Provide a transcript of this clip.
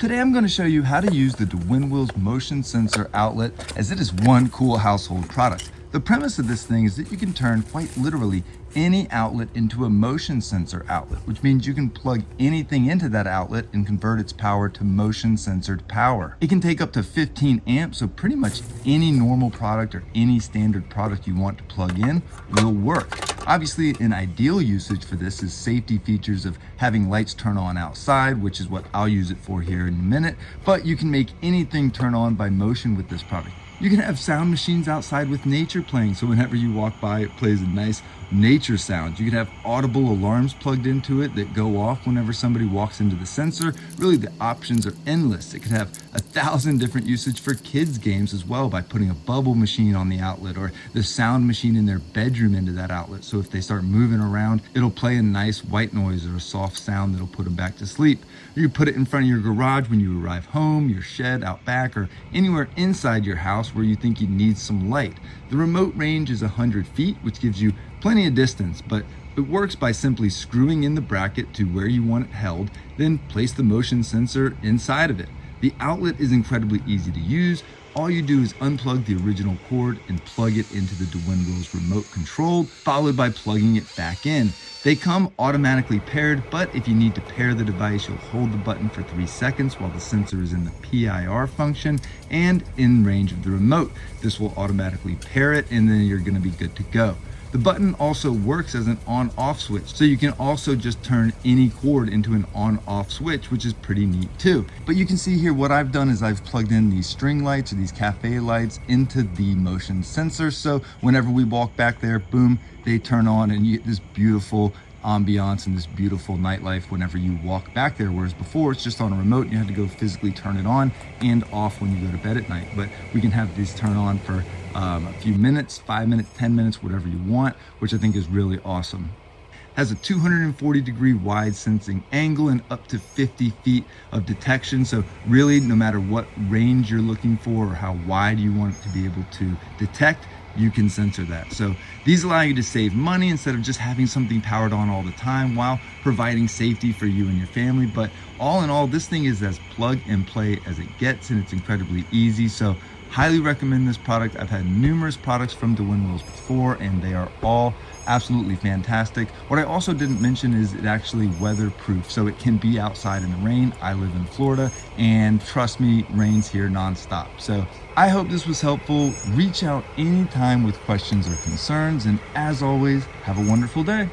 Today I'm going to show you how to use the DEWENWILS motion sensor outlet, as it is one cool household product. The premise of this thing is that you can turn quite literally any outlet into a motion sensor outlet, which means you can plug anything into that outlet and convert its power to motion sensored power. It can take up to 15 amps, so pretty much any normal product or any standard product you want to plug in will work. Obviously, an ideal usage for this is safety features of having lights turn on outside, which is what I'll use it for here in a minute, but you can make anything turn on by motion with this product. You can have sound machines outside with nature playing, so whenever you walk by, it plays a nice nature sound. You can have audible alarms plugged into it that go off whenever somebody walks into the sensor. Really, the options are endless. It could have 1,000 different usage for kids games as well, by putting a bubble machine on the outlet or the sound machine in their bedroom into that outlet. So if they start moving around, it'll play a nice white noise or a soft sound that'll put them back to sleep. Or you put it in front of your garage when you arrive home, your shed out back, or anywhere inside your house where you think you need some light. The remote range is 100 feet, which gives you plenty of distance, but it works by simply screwing in the bracket to where you want it held, then place the motion sensor inside of it. The outlet is incredibly easy to use. All you do is unplug the original cord and plug it into the DEWENWILS remote control, followed by plugging it back in. They come automatically paired, but if you need to pair the device, you'll hold the button for 3 seconds while the sensor is in the PIR function and in range of the remote. This will automatically pair it, and then you're gonna be good to go. The button also works as an on-off switch, so you can also just turn any cord into an on-off switch, which is pretty neat too. But you can see here what I've done is I've plugged in these string lights or these cafe lights into the motion sensor, so whenever we walk back there, boom, they turn on and you get this beautiful ambiance and this beautiful nightlife whenever you walk back there, whereas before it's just on a remote. You had to go physically turn it on and off when you go to bed at night. But we can have these turn on for a few minutes, 5 minutes, 10 minutes, whatever you want, which I think is really awesome. Has a 240-degree wide sensing angle and up to 50 feet of detection. So really, no matter what range you're looking for or how wide you want it to be able to detect, you can sensor that. So these allow you to save money instead of just having something powered on all the time, while providing safety for you and your family. But all in all, this thing is as plug and play as it gets, and it's incredibly easy. So highly recommend this product. I've had numerous products from DEWENWILS before, and they are all absolutely fantastic. What I also didn't mention is it actually weatherproof, so it can be outside in the rain. I live in Florida, and trust me, rain's here nonstop. So I hope this was helpful. Reach out anytime with questions or concerns, and as always, have a wonderful day.